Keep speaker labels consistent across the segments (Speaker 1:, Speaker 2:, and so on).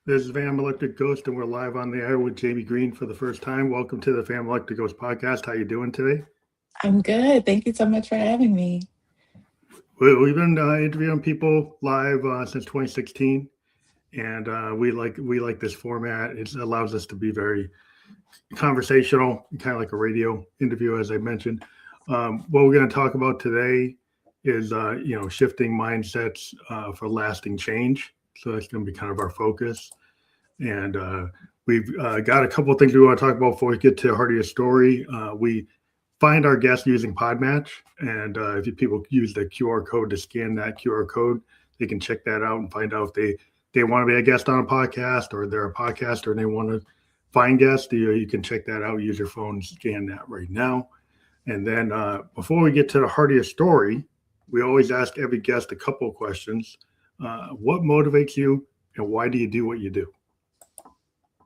Speaker 1: This is Van Electric Ghost, and we're live on the air with Jamie Green for the first time. Welcome to the Van Electric Ghost podcast. How you doing today?
Speaker 2: I'm good. Thank you so much for having me.
Speaker 1: We've been interviewing people live since 2016, and we like this format. It allows us to be very conversational, kind of like a radio interview, as I mentioned. What we're going to talk about today is shifting mindsets for lasting change. So that's going to be kind of our focus. And we've got a couple of things we want to talk about before we get to the heart of your story. We find our guests using Podmatch. And if people use the QR code to scan that QR code, they can check that out and find out if they want to be a guest on a podcast, or they're a podcaster and they want to find guests. You can check that out. Use your phone, scan that right now. And then before we get to the heart of your story, we always ask every guest a couple of questions. What motivates you, and why do you do what you do?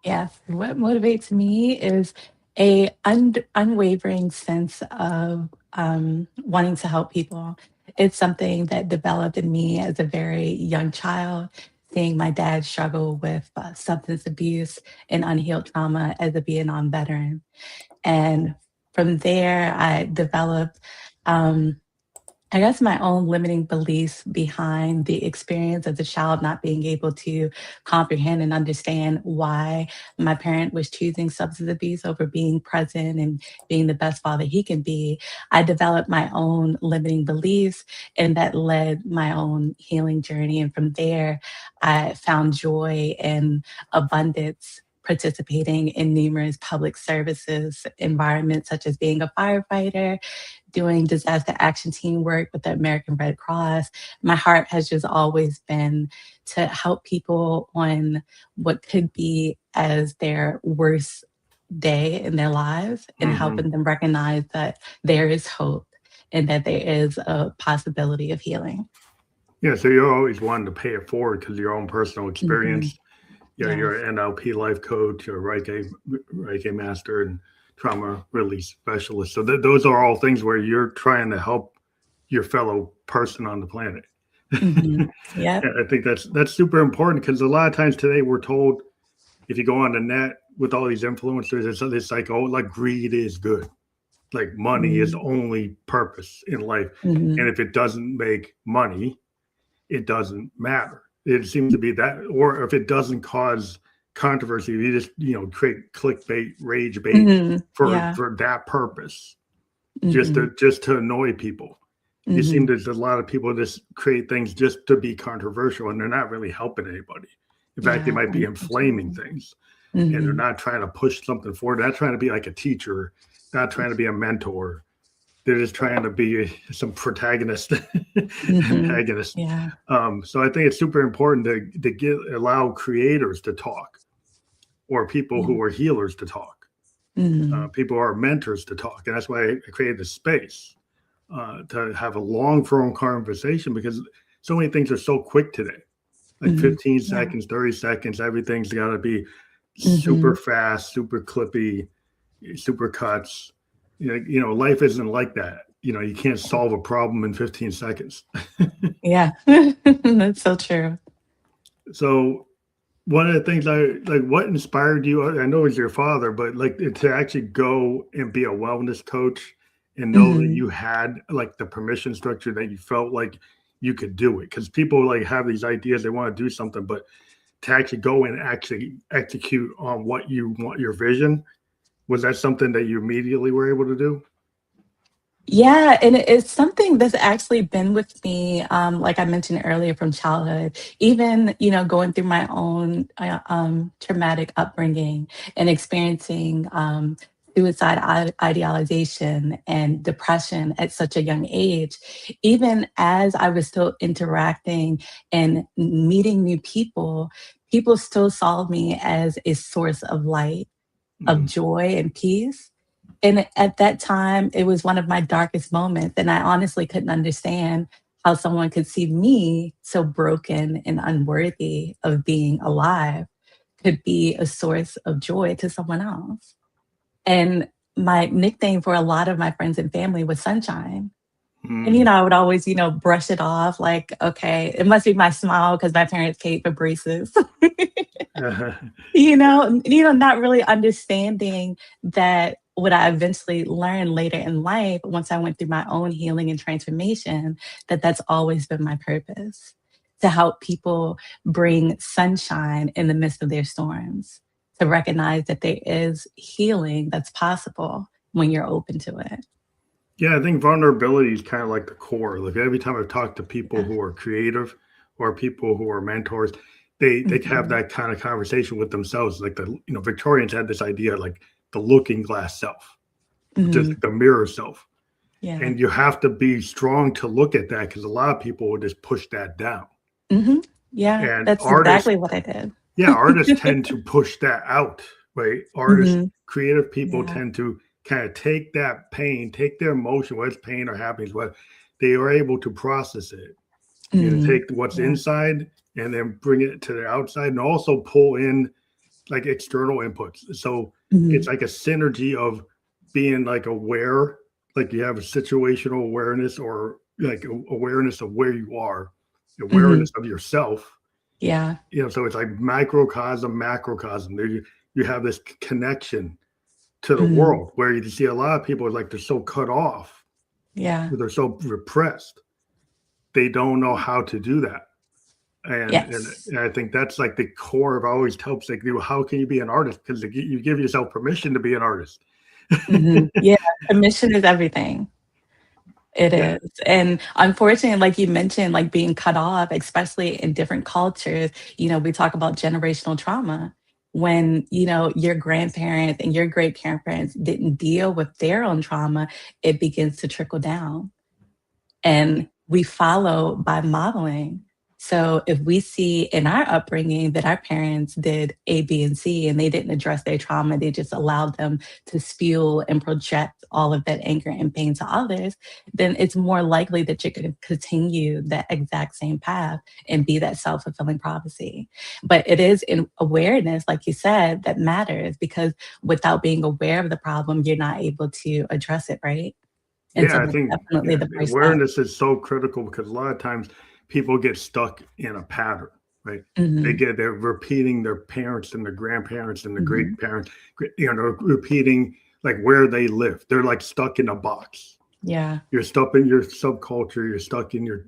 Speaker 2: Yes, what motivates me is a unwavering sense of wanting to help people. It's something that developed in me as a very young child, seeing my dad struggle with substance abuse and unhealed trauma as a Vietnam veteran. And from there, I developed I guess my own limiting beliefs behind the experience as a child, not being able to comprehend and understand why my parent was choosing substance abuse over being present and being the best father he can be. I developed my own limiting beliefs, and that led my own healing journey. And from there, I found joy and abundance participating in numerous public services environments, such as being a firefighter, doing disaster action team work with the American Red Cross. My heart has just always been to help people on what could be as their worst day in their lives, and helping them recognize that there is hope and that there is a possibility of healing.
Speaker 1: Yeah, so you always wanted to pay it forward because of your own personal experience.
Speaker 2: Yes.
Speaker 1: You're an NLP Life Coach, you're a Reiki Master, and trauma release specialist. So those are all things where you're trying to help your fellow person on the planet.
Speaker 2: Yeah.
Speaker 1: I think that's super important, because a lot of times today we're told, if you go on the net with all these influencers, it's like, oh, like greed is good. Like money is the only purpose in life. And if it doesn't make money, it doesn't matter. It seems to be that, or if it doesn't cause controversy, you just create clickbait, rage bait for that purpose, just to annoy people. You seem there's a lot of people just create things just to be controversial, and they're not really helping anybody. In fact, they might be inflaming things, and they're not trying to push something forward. They're not trying to be like a teacher, not trying to be a mentor. They're just trying to be some protagonist, antagonist.
Speaker 2: Yeah.
Speaker 1: So I think it's super important to allow creators to talk, or people who are healers to talk, people who are mentors to talk. And that's why I created this space to have a long-form conversation, because so many things are so quick today. Like 15 seconds, 30 seconds, everything's got to be super fast, super clippy, super cuts. Life isn't like that. You can't solve a problem in 15 seconds.
Speaker 2: Yeah, that's so true.
Speaker 1: So one of the things what inspired you, I know it was your father, but like to actually go and be a wellness coach and know that you had like the permission structure, that you felt like you could do it. Because people like have these ideas, they want to do something, but to actually go and actually execute on what you want, your vision, was that something that you immediately were able to do?
Speaker 2: Yeah, and it's something that's actually been with me, like I mentioned earlier, from childhood. Even, going through my own traumatic upbringing and experiencing suicide idealization and depression at such a young age. Even as I was still interacting and meeting new people, people still saw me as a source of light, of joy and peace. And at that time, it was one of my darkest moments. And I honestly couldn't understand how someone could see me so broken and unworthy of being alive could be a source of joy to someone else. And my nickname for a lot of my friends and family was Sunshine. And, I would always, brush it off like, okay, it must be my smile because my parents paid for braces. Not really understanding that what I eventually learned later in life, once I went through my own healing and transformation, that that's always been my purpose, to help people bring sunshine in the midst of their storms, to recognize that there is healing that's possible when you're open to it.
Speaker 1: Yeah, I think vulnerability is kind of like the core. Like every time I've talked to people
Speaker 2: Yeah.
Speaker 1: who are creative or people who are mentors, they have
Speaker 2: Mhm.
Speaker 1: that kind of conversation with themselves. Like Victorians had this idea like the looking glass self, just
Speaker 2: Mhm.
Speaker 1: like the mirror self.
Speaker 2: Yeah.
Speaker 1: And you have to be strong to look at that because a lot of people will just push that down.
Speaker 2: Mhm. Yeah,
Speaker 1: And
Speaker 2: that's
Speaker 1: artists,
Speaker 2: exactly what I did.
Speaker 1: yeah, artists tend to push that out, right? Artists,
Speaker 2: Mhm.
Speaker 1: creative people
Speaker 2: Yeah.
Speaker 1: tend to kind of take that pain, take their emotion, whether it's pain or happiness, what they are able to process it.
Speaker 2: Mhm.
Speaker 1: Take what's
Speaker 2: Yeah.
Speaker 1: inside and then bring it to the outside and also pull in like external inputs. So it's
Speaker 2: Mhm.
Speaker 1: like a synergy of being like aware, like you have a situational awareness or like awareness of where you are,
Speaker 2: Mhm.
Speaker 1: awareness of yourself.
Speaker 2: Yeah.
Speaker 1: So it's like microcosm, macrocosm. There you have this connection to the
Speaker 2: Mhm.
Speaker 1: world where you see a lot of people like they're so cut off,
Speaker 2: Yeah.
Speaker 1: they're so repressed, they don't know how to do that. And, and
Speaker 2: Yes.
Speaker 1: and I think that's like the core of always helps like how can you be an artist? Because you give yourself permission to be an artist.
Speaker 2: Mhm. Yeah, permission is everything. It
Speaker 1: Yeah.
Speaker 2: is, and unfortunately, like you mentioned, like being cut off, especially in different cultures, we talk about generational trauma. When, your grandparents and your great-grandparents didn't deal with their own trauma, it begins to trickle down. And we follow by modeling. So if we see in our upbringing that our parents did A, B, and C, and they didn't address their trauma, they just allowed them to spew and project all of that anger and pain to others, then it's more likely that you're going to continue that exact same path and be that self-fulfilling prophecy. But it is in awareness, like you said, that matters, because without being aware of the problem, you're not able to address it, right? And so
Speaker 1: Yeah, I
Speaker 2: that's
Speaker 1: think
Speaker 2: definitely the first step.
Speaker 1: awareness is so critical because a lot of times people get stuck in a pattern, right?
Speaker 2: Mhm,
Speaker 1: They're repeating their parents and their grandparents and their great
Speaker 2: mhm,
Speaker 1: parents, repeating like where they live. They're like stuck in a box.
Speaker 2: yeah,
Speaker 1: You're stuck in your subculture. You're stuck in your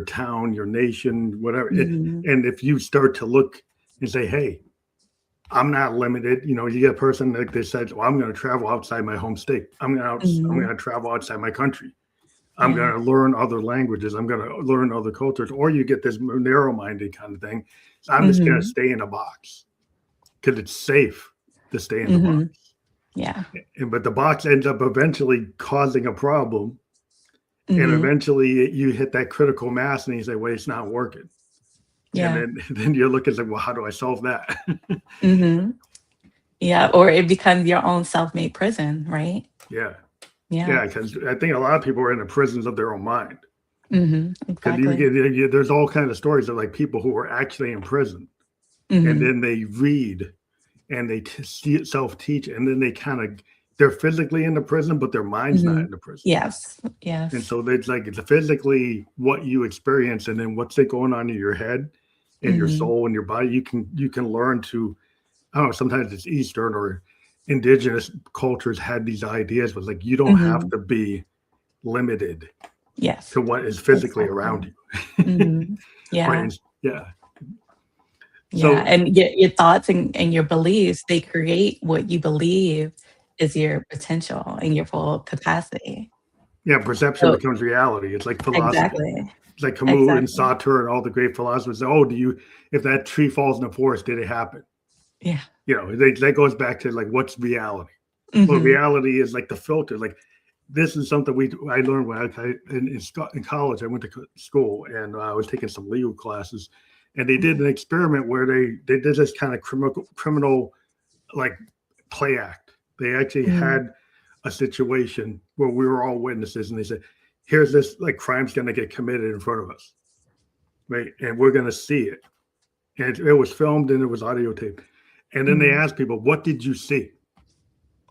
Speaker 1: town, your nation, whatever.
Speaker 2: mhm,
Speaker 1: And if you start to look and say, "Hey, I'm not limited," you get a person like they said, "Well, I'm going to travel outside my home state. I'm
Speaker 2: mhm,
Speaker 1: going to travel outside my country. I'm
Speaker 2: yeah,
Speaker 1: going to learn other languages. I'm going to learn other cultures." Or you get this narrow-minded kind of thing. So I'm just going to
Speaker 2: mhm,
Speaker 1: stay in a box because it's safe to stay in the box.
Speaker 2: mhm, yeah,
Speaker 1: But the box ends up eventually causing a problem. And
Speaker 2: mhm,
Speaker 1: eventually you hit that critical mass and you say, wait, it's not working. And
Speaker 2: yeah,
Speaker 1: then you're looking like, well, how do I solve that?
Speaker 2: mhm, yeah, or it becomes your own self-made prison, right?
Speaker 1: Yeah.
Speaker 2: Yeah,
Speaker 1: Yeah. Because I think a lot of people are in the prisons of their own mind.
Speaker 2: mhm,
Speaker 1: Because
Speaker 2: exactly.
Speaker 1: there's all kinds of stories of like people who are actually in prison and
Speaker 2: Mhm,
Speaker 1: then they read and they self teach and then they're physically in the prison, but their mind's not
Speaker 2: mhm,
Speaker 1: in the prison.
Speaker 2: yes,
Speaker 1: And
Speaker 2: yes,
Speaker 1: so it's physically what you experience and then what's going on in your head and your
Speaker 2: mhm,
Speaker 1: soul and your body. You can learn to, I don't know, sometimes it's Eastern or indigenous cultures had these ideas, but like you don't have
Speaker 2: mhm,
Speaker 1: to be limited
Speaker 2: yes,
Speaker 1: to what is physically around
Speaker 2: exactly.
Speaker 1: you.
Speaker 2: Mhm,
Speaker 1: or
Speaker 2: yeah.
Speaker 1: in, yeah.
Speaker 2: Yeah,
Speaker 1: So
Speaker 2: and your thoughts and your beliefs, they create what you believe is your potential and your full capacity.
Speaker 1: yeah, perception
Speaker 2: So
Speaker 1: becomes reality. It's like philosophy.
Speaker 2: exactly,
Speaker 1: It's like Camus and
Speaker 2: exactly.
Speaker 1: Sartre and all the great philosophers say, oh, if that tree falls in the forest, did it happen?
Speaker 2: Yeah.
Speaker 1: That goes back to like what's reality. Well,
Speaker 2: Mhm,
Speaker 1: reality is like the filter. Like this is something I learned when in college. I went to school and I was taking some legal classes, and they did
Speaker 2: mhm,
Speaker 1: an experiment where they did this kind of criminal like play act. They actually
Speaker 2: mhm,
Speaker 1: had a situation where we were all witnesses, and they said, "Here's this like crime's going to get committed in front of us, right? And we're going to see it." And it was filmed and it was audio tape. And then they
Speaker 2: mhm,
Speaker 1: asked people, "What did you see?"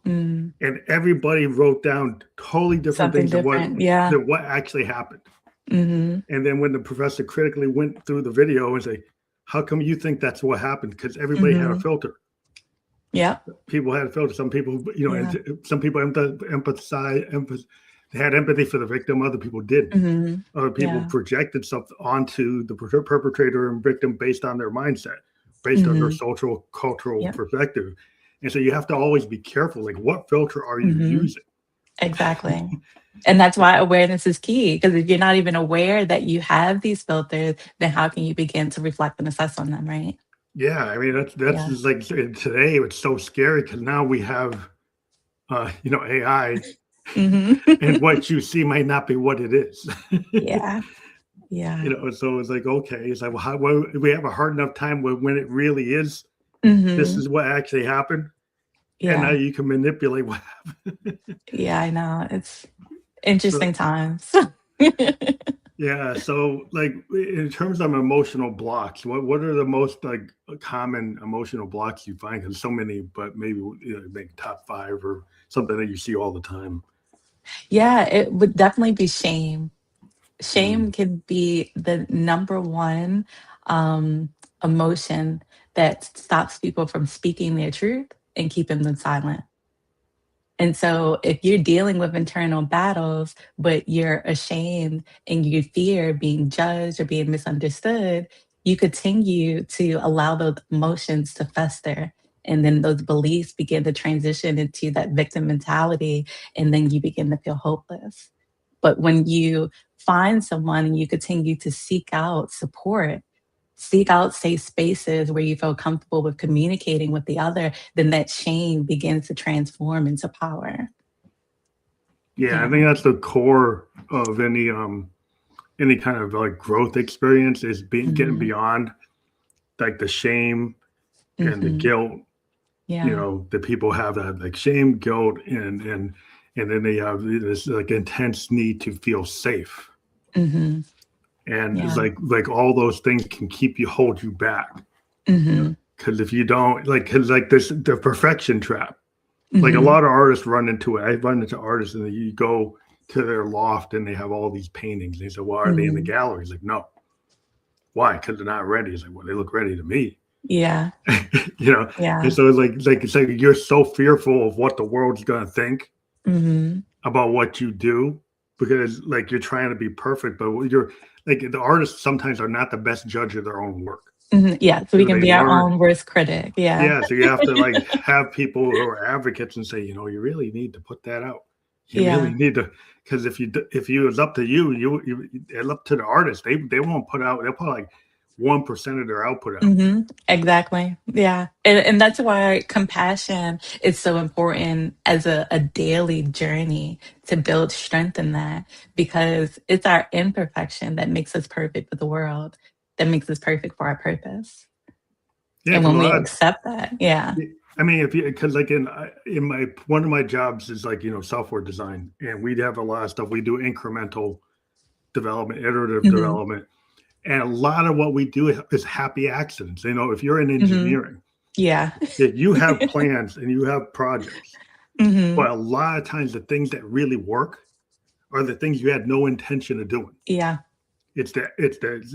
Speaker 2: mm.
Speaker 1: And everybody wrote down totally different
Speaker 2: Something
Speaker 1: things
Speaker 2: different, yeah.
Speaker 1: than what actually happened.
Speaker 2: Mhm,
Speaker 1: And then when the professor critically went through the video and say, how come you think that's what happened? Because everybody had a
Speaker 2: Mm-hmm.
Speaker 1: filter.
Speaker 2: Yep.
Speaker 1: People had a filter. Some people,
Speaker 2: Yeah.
Speaker 1: some people they had empathy for the victim. Other people didn't.
Speaker 2: Mm-hmm.
Speaker 1: Other people
Speaker 2: Yeah.
Speaker 1: projected something onto the perpetrator and victim based on their mindset, based on their
Speaker 2: Mm-hmm.
Speaker 1: social, cultural
Speaker 2: Yep.
Speaker 1: perspective. And so you have to always be careful. Like, what filter are you
Speaker 2: Mm-hmm.
Speaker 1: using?
Speaker 2: Exactly. And that's why awareness is key, because if you're not even aware that you have these filters, then how can you begin to reflect and assess on them, right?
Speaker 1: Yeah, I mean that's
Speaker 2: Yeah.
Speaker 1: just like today. It's so scary because now we have, AI, and
Speaker 2: Mm-hmm.
Speaker 1: what you see might not be what it is.
Speaker 2: Yeah. Yeah.
Speaker 1: So it's like, okay, it's like, well, we have a hard enough time when it really is. This
Speaker 2: Mm-hmm.
Speaker 1: is what actually happened, and now
Speaker 2: Yeah.
Speaker 1: you can manipulate what happened.
Speaker 2: Yeah, I know. It's
Speaker 1: So
Speaker 2: interesting times.
Speaker 1: yeah, so like in terms of emotional blocks, what are the most like common emotional blocks you find? Because so many, but maybe maybe top five or something that you see all the time.
Speaker 2: Yeah, it would definitely be shame.
Speaker 1: Mm.
Speaker 2: Shame can be the number one um, emotion that stops people from speaking their truth and keeping them silent. And so, if you're dealing with internal battles, but you're ashamed and you fear being judged or being misunderstood, you continue to allow those emotions to fester. And then those beliefs begin to transition into that victim mentality. And then you begin to feel hopeless. But when you find someone and you continue to seek out support, seek out safe spaces where you feel comfortable with communicating with the other, then that shame begins to transform into power.
Speaker 1: Yeah, I
Speaker 2: Yeah.
Speaker 1: think that's the core of any kind of like growth experience is being getting
Speaker 2: Hmm.
Speaker 1: beyond like the shame and the
Speaker 2: Hmm.
Speaker 1: guilt.
Speaker 2: Yeah.
Speaker 1: That people have that like shame, guilt, and then they have this like intense need to feel safe.
Speaker 2: Hmm.
Speaker 1: And it's
Speaker 2: Yeah.
Speaker 1: like all those things can hold you back.
Speaker 2: Hmm.
Speaker 1: Because if you don't because like this the perfection trap. Like a
Speaker 2: Hmm.
Speaker 1: lot of artists run into it. I run into artists and you go to their loft and they have all these paintings. They say, "Well, are they in the
Speaker 2: Hmm.
Speaker 1: gallery?" He's like, "No." Why? Because they're not ready. He's like, "Well, they look ready to me."
Speaker 2: Yeah.
Speaker 1: you know. And
Speaker 2: Yeah.
Speaker 1: so it's like you're so fearful of what the world's gonna think
Speaker 2: Hmm.
Speaker 1: about what you do because like you're trying to be perfect, but you're like the artists sometimes are not the best judge of their own work.
Speaker 2: Hmm. Yeah. So we can
Speaker 1: They
Speaker 2: be our
Speaker 1: learn.
Speaker 2: own worst critic. Yeah.
Speaker 1: Yeah, so you have to like have people who are advocates and say, you really need to put that out. You really
Speaker 2: Yeah.
Speaker 1: need to, because if you it's up to you, it's up to the artist. They won't put out. They'll put like 1% of their output out.
Speaker 2: Hmm. Exactly. Yeah. And that's why compassion is so important as a daily journey to build strength in that, because it's our imperfection that makes us perfect for the world, that makes us perfect for our purpose.
Speaker 1: Yeah,
Speaker 2: And
Speaker 1: because
Speaker 2: when
Speaker 1: a
Speaker 2: we
Speaker 1: lot.
Speaker 2: accept that, yeah.
Speaker 1: I mean, if you because like in my one of my jobs is like software design, and we have a lot of stuff. We do incremental development, iterative
Speaker 2: Hmm.
Speaker 1: development, and a lot of what we do is happy accidents. If you're in
Speaker 2: Hmm.
Speaker 1: engineering,
Speaker 2: Yeah.
Speaker 1: that you have plans and you have projects,
Speaker 2: Hmm.
Speaker 1: but a lot of times the things that really work are the things you had no intention of doing.
Speaker 2: Yeah.
Speaker 1: It's the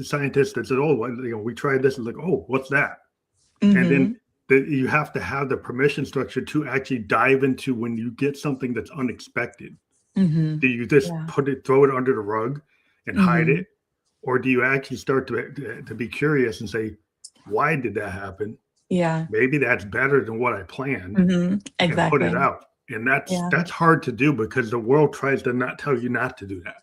Speaker 1: scientists that said, "Oh, well, we tried this," and like, "Oh, what's that?" And then
Speaker 2: Hmm.
Speaker 1: you have to have the permission structure to actually dive into when you get something that's unexpected.
Speaker 2: Hmm.
Speaker 1: Do you just
Speaker 2: Yeah.
Speaker 1: throw it under the rug and hide
Speaker 2: Hmm.
Speaker 1: it, or do you actually start to be curious and say, "Why did that happen?
Speaker 2: Yeah.
Speaker 1: Maybe that's better than what I planned,"
Speaker 2: Hmm.
Speaker 1: and put it
Speaker 2: Exactly.
Speaker 1: out. And that's
Speaker 2: Yeah.
Speaker 1: that's hard to do because the world tries to not tell you not to do that.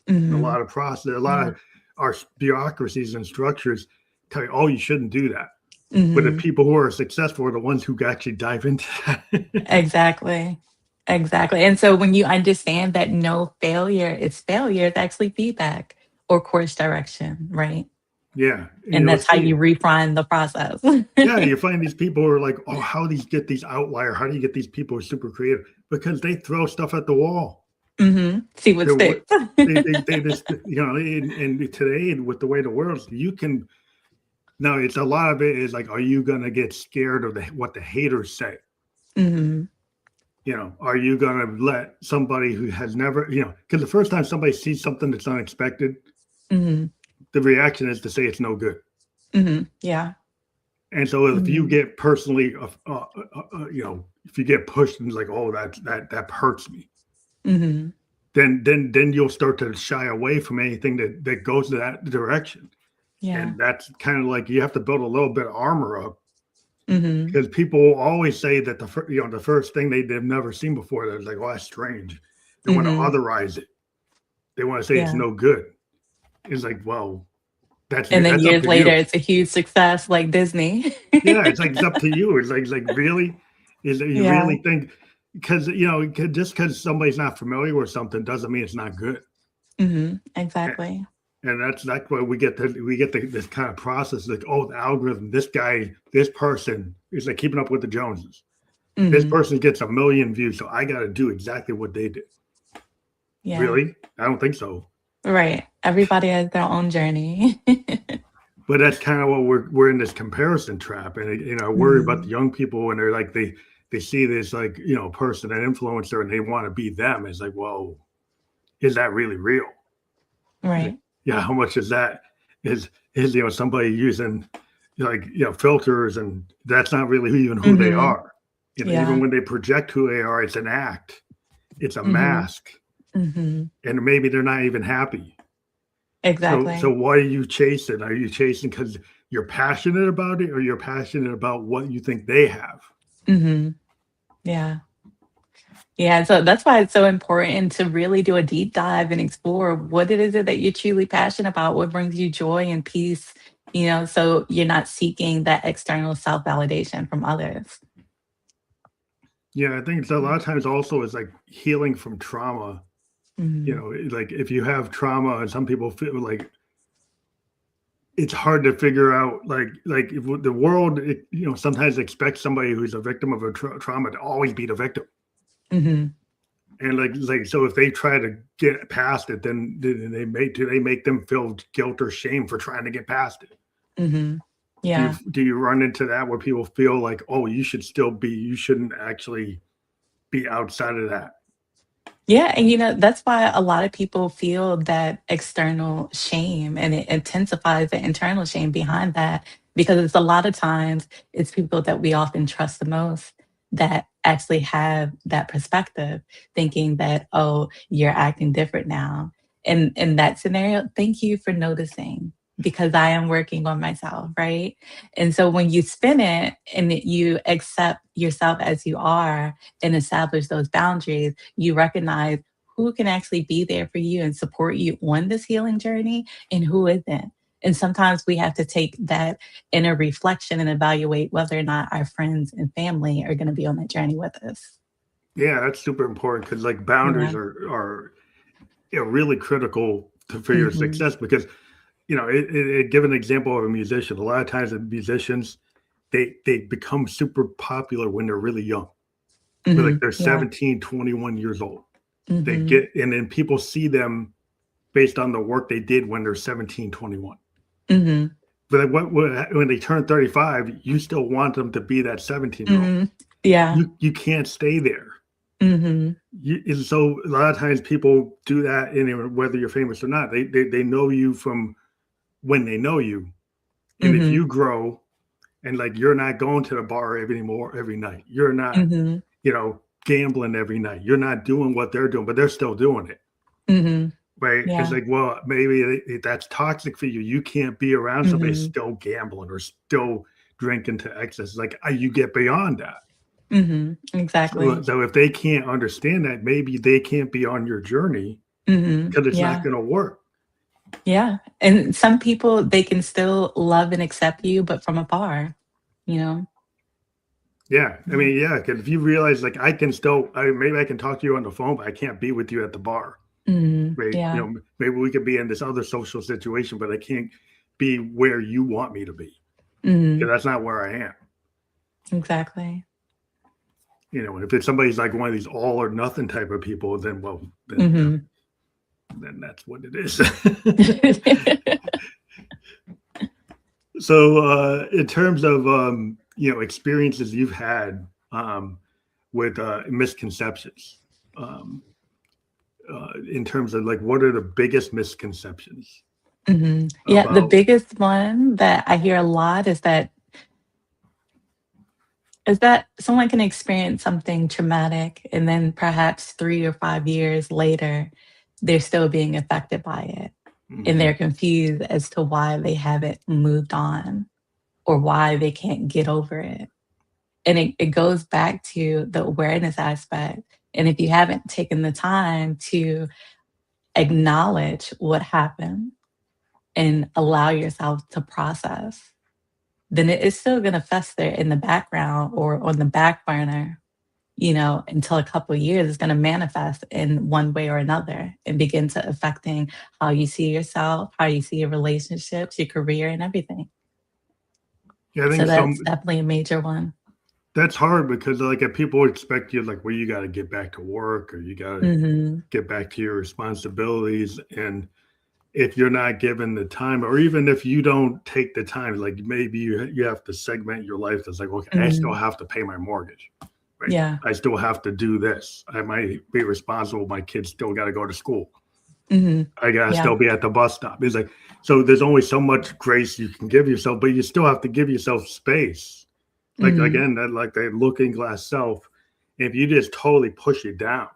Speaker 1: A
Speaker 2: Hmm.
Speaker 1: lot of process, a lot
Speaker 2: Yeah.
Speaker 1: of our bureaucracies and structures tell you, "Oh, you shouldn't do that." But the
Speaker 2: Hmm.
Speaker 1: people who are successful are the ones who actually dive into that.
Speaker 2: Exactly. Exactly. And so when you understand that no failure is failure, it's actually feedback or course direction, right?
Speaker 1: Yeah,
Speaker 2: And that's how
Speaker 1: see,
Speaker 2: you refine the process.
Speaker 1: yeah, you find these people who are like, "Oh, how do you get these outlier? How do you get these people who are super creative?" Because they throw stuff at the wall.
Speaker 2: Hmm. See what
Speaker 1: They're what
Speaker 2: sticks.
Speaker 1: they just and today with the way the world's, you can now it's a lot of it is like, are you gonna get scared of what the haters say?
Speaker 2: Hmm.
Speaker 1: Are you gonna let somebody who has never, because the first time somebody sees something that's unexpected,
Speaker 2: Hmm.
Speaker 1: the reaction is to say it's no good.
Speaker 2: Yeah.
Speaker 1: And so if you
Speaker 2: Mhm.
Speaker 1: get personally, if you get pushed and it's like, oh, that hurts me,
Speaker 2: Mhm.
Speaker 1: then you'll start to shy away from anything that goes in that direction.
Speaker 2: Yeah.
Speaker 1: And that's kind of like you have to build a little bit of armor up
Speaker 2: Mhm.
Speaker 1: because people always say that the first thing they've never seen before, they're like, oh, that's strange. They want to
Speaker 2: Mhm.
Speaker 1: otherize it. They want to say it's
Speaker 2: Yeah.
Speaker 1: no good. It's like, well, that's
Speaker 2: And then
Speaker 1: that's up
Speaker 2: years
Speaker 1: to
Speaker 2: later,
Speaker 1: you.
Speaker 2: it's a huge success like Disney.
Speaker 1: Yeah, it's up to you. It's like really, is that you
Speaker 2: Yeah.
Speaker 1: really think because just because somebody's not familiar with something doesn't mean it's not good.
Speaker 2: Exactly.
Speaker 1: And that's why we get this kind of process like, oh, the algorithm, this guy, this person is like keeping up with the Joneses. This
Speaker 2: Mhm.
Speaker 1: person gets 1 million views, so I got to do exactly what they did.
Speaker 2: Yeah.
Speaker 1: Really? I don't think so.
Speaker 2: Right. Everybody has their own journey.
Speaker 1: But that's kind of what we're in this comparison trap, and I worry about the
Speaker 2: Mhm.
Speaker 1: young people when they're like they see this like person, an influencer, and they want to be them. It's like, well, is that really real? It's like,
Speaker 2: Right.
Speaker 1: yeah, how much is that? Is somebody using like filters, and that's not really even who they
Speaker 2: Mhm.
Speaker 1: are. Even
Speaker 2: Yeah.
Speaker 1: when they project who they are, it's an act, it's a
Speaker 2: Mhm.
Speaker 1: mask,
Speaker 2: Mhm.
Speaker 1: and maybe they're not even happy. So
Speaker 2: Exactly.
Speaker 1: why are you chasing? Are you chasing because you're passionate about it, or you're passionate about what you think they have?
Speaker 2: Mhm. Yeah. Yeah, so that's why it's so important to really do a deep dive and explore what it is that you're truly passionate about, what brings you joy and peace, so you're not seeking that external self-validation from others.
Speaker 1: Yeah, I think it's a lot of times also is like healing from trauma.
Speaker 2: Mhm.
Speaker 1: Like if you have trauma, and some people feel like it's hard to figure out like if the world sometimes expects somebody who's a victim of a trauma to always be the victim,
Speaker 2: Mhm.
Speaker 1: and like so if they try to get past it, then they make them feel guilt or shame for trying to get past it.
Speaker 2: Mhm.
Speaker 1: do you
Speaker 2: Yeah.
Speaker 1: do you run into that where people feel like, oh, you shouldn't actually be outside of that?
Speaker 2: Yeah, and that's why a lot of people feel that external shame and it intensifies the internal shame behind that because it's a lot of times it's people that we often trust the most that actually have that perspective, thinking that, oh, you're acting different now. And in that scenario, thank you for noticing because I am working on myself, right? And so when you spin it and you accept yourself as you are and establish those boundaries, you recognize who can actually be there for you and support you on this healing journey and who isn't. And sometimes we have to take that inner reflection and evaluate whether or not our friends and family are going to be on that journey with us.
Speaker 1: Yeah, that's super important because like boundaries
Speaker 2: Yeah.
Speaker 1: are really critical for your
Speaker 2: Hmm.
Speaker 1: success because give an example of a musician. A lot of times the musicians they become super popular when they're really young. But like
Speaker 2: Hmm.
Speaker 1: they're
Speaker 2: Yeah.
Speaker 1: 17, 21 years old. They
Speaker 2: Hmm.
Speaker 1: get and then people see them based on the work they did when they're 17, 21.
Speaker 2: Hmm.
Speaker 1: But like when they turn 35, you still want them to be that 17-year-old.
Speaker 2: Hmm. Yeah.
Speaker 1: You can't stay there.
Speaker 2: Hmm.
Speaker 1: And so a lot of times people do that, whether you're famous or not. They know you from when they know you, and if
Speaker 2: Hmm.
Speaker 1: you grow and like you're not going to the bar anymore every night, you're not
Speaker 2: Hmm.
Speaker 1: gambling every night, you're not doing what they're doing, but they're still doing it.
Speaker 2: Hmm.
Speaker 1: Right? It's
Speaker 2: Yeah.
Speaker 1: like, well, maybe that's toxic for you. You can't be around somebody
Speaker 2: Hmm.
Speaker 1: still gambling or still drinking to excess. Like you get beyond that.
Speaker 2: Hmm.
Speaker 1: So,
Speaker 2: Exactly.
Speaker 1: so if they can't understand that, maybe they can't be on your journey
Speaker 2: Hmm.
Speaker 1: because it's not
Speaker 2: Yeah.
Speaker 1: going to work.
Speaker 2: Yeah. And some people, they can still love and accept you, but from afar, you know?
Speaker 1: Yeah, I
Speaker 2: Yeah.
Speaker 1: mean, yeah, because if you realize, like, maybe I can talk to you on the phone, but I can't be with you at the bar,
Speaker 2: Mhm.
Speaker 1: right?
Speaker 2: Yeah.
Speaker 1: Maybe we could be in this other social situation, but I can't be where you want me to be
Speaker 2: Mhm.
Speaker 1: because that's not where I am.
Speaker 2: Exactly.
Speaker 1: And if it's somebody's like one of these all or nothing type of people, then well, then
Speaker 2: Mhm.
Speaker 1: then that's what it is. So, in terms of experiences you've had with misconceptions, in terms of like what are the biggest misconceptions?
Speaker 2: Yeah, the
Speaker 1: about.
Speaker 2: biggest one that I hear a lot is that someone can experience something traumatic and then perhaps 3 or 5 years later, they're still being affected by it, and
Speaker 1: Mhm.
Speaker 2: they're confused as to why they haven't moved on or why they can't get over it. And it goes back to the awareness aspect, and if you haven't taken the time to acknowledge what happened and allow yourself to process, then it is still gonna fester in the background or on the back burner, until a couple of years. It's gonna manifest in one way or another and begin to affecting how you see yourself, how you see your relationships, your career, and everything.
Speaker 1: Yeah, I
Speaker 2: So
Speaker 1: think
Speaker 2: that's
Speaker 1: some
Speaker 2: definitely a major one.
Speaker 1: that's hard because like if people expect you like, well, you got to get back to work or you got to
Speaker 2: Mhm.
Speaker 1: get back to your responsibilities, and if you're not given the time, or even if you don't take the time, like maybe you have to segment your life. That's like, okay, I still
Speaker 2: Mhm.
Speaker 1: have to pay my mortgage, right?
Speaker 2: Yeah.
Speaker 1: I still have to do this. I might be responsible. My kids still got to go to school.
Speaker 2: Mhm.
Speaker 1: I gotta
Speaker 2: Yeah.
Speaker 1: still be at the bus stop. It's like, so there's only so much grace you can give yourself, but you still have to give yourself space. Like
Speaker 2: Mhm.
Speaker 1: again, that like that looking glass self. If you just totally push it down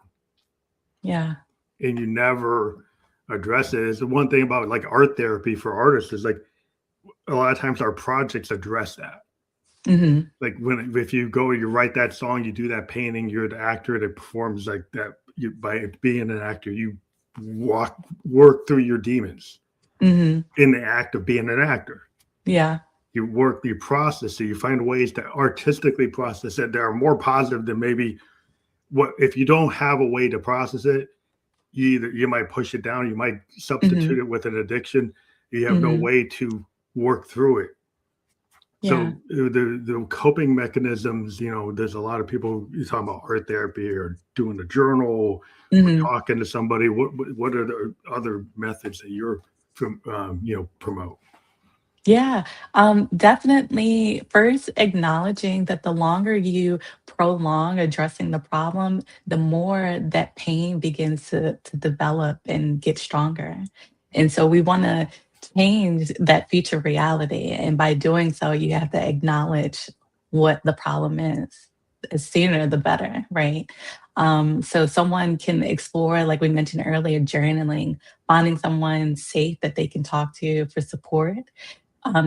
Speaker 2: Yeah.
Speaker 1: and you never address it, is the one thing about like art therapy for artists is like a lot of times our projects address that.
Speaker 2: Mhm.
Speaker 1: Like when if you go, you write that song, you do that painting, you're the actor that performs like that. You by being an actor, you work through your demons
Speaker 2: Mhm.
Speaker 1: in the act of being an actor.
Speaker 2: Yeah.
Speaker 1: You process it, you find ways to artistically process it that are more positive than maybe what if you don't have a way to process it, you might push it down, you might substitute
Speaker 2: Mhm.
Speaker 1: it with an addiction, you have no
Speaker 2: Mhm.
Speaker 1: way to work through it.
Speaker 2: Yeah.
Speaker 1: So the coping mechanisms, there's a lot of people you talk about art therapy or doing a journal or
Speaker 2: Mhm.
Speaker 1: talking to somebody. What are the other methods that you're from promote?
Speaker 2: Yeah, definitely first acknowledging that the longer you prolong addressing the problem, the more that pain begins to develop and get stronger. And so we want to change that future reality. And by doing so, you have to acknowledge what the problem is. The sooner, the better, right? So someone can explore, like we mentioned earlier, journaling, finding someone safe that they can talk to for support,